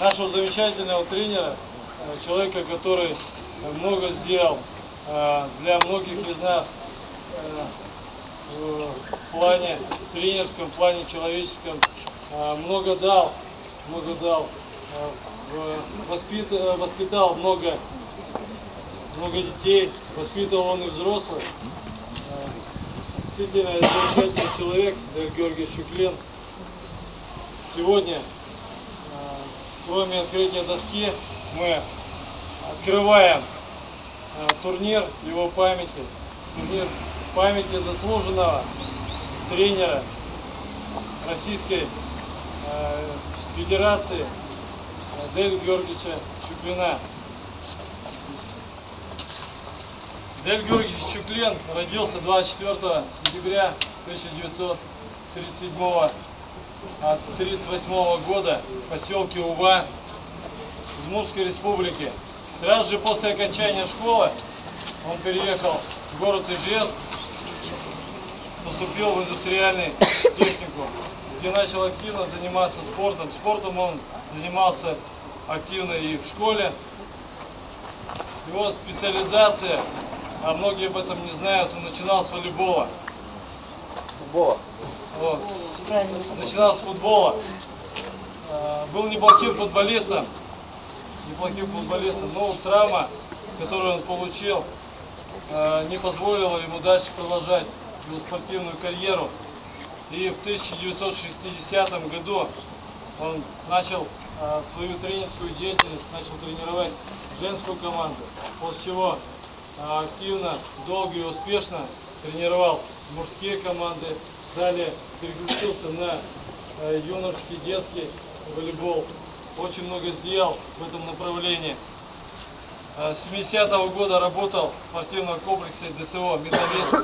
нашего замечательного тренера, человека, который много сделал для многих из нас в плане тренерском, в плане человеческом, много дал, воспитал много детей, воспитывал он и взрослых. Действительно замечательный человек, Дель Георгиевич Чуклин. Сегодня, кроме открытия доски, мы открываем турнир его памяти, турнир памяти заслуженного тренера Российской Федерации Деля Георгиевича Чуклина. Дель Георгиевич Чуклин родился 24 сентября 1938 года в поселке Ува Удмуртской республики. Сразу же после окончания школы он переехал в город Ижевск, поступил в индустриальный техникум, где начал активно заниматься спортом. Спортом он занимался активно и в школе. Его специализация, а многие об этом не знают, он начинал с волейбола. Вот. Начинал с футбола. Был неплохим футболистом, но травма, которую он получил, не позволила ему дальше продолжать его спортивную карьеру. И в 1960 году он начал свою тренерскую деятельность, начал тренировать женскую команду, после чего активно, долго и успешно тренировал мужские команды. Далее переключился на юношеский, детский волейбол. Очень много сделал в этом направлении. С 70-го года работал в спортивном комплексе ДСО «Металлист». В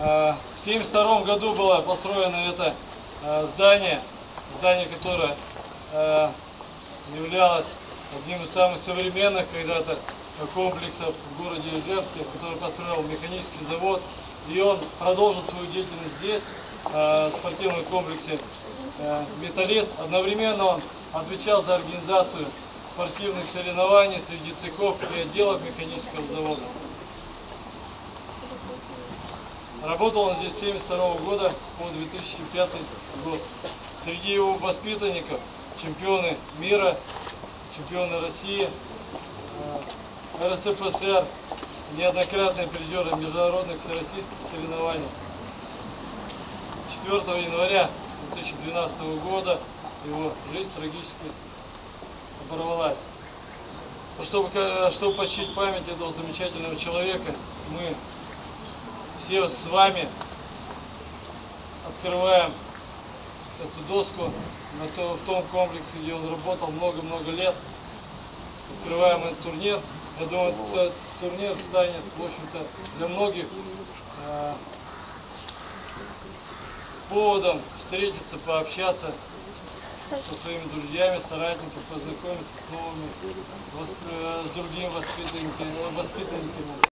1972 году было построено это здание, которое являлось одним из самых современных когда-то комплексов в городе Ижевске, который построил механический завод. И он продолжил свою деятельность здесь, в спортивном комплексе «Металлист». Одновременно он отвечал за организацию спортивных соревнований среди цехов и отделов механического завода. Работал он здесь с 1972 года по 2005 год. Среди его воспитанников чемпионы мира, чемпионы России, РСФСР, неоднократные призеры международных всероссийских соревнований. 4 января 2012 года его жизнь трагически оборвалась. Чтобы почтить память этого замечательного человека, мы все с вами открываем эту доску в том комплексе, где он работал много-много лет. Открываем этот турнир. Я думаю, этот турнир станет, в общем-то, для многих поводом встретиться, пообщаться со своими друзьями, соратниками, познакомиться с новыми, с другими воспитанниками.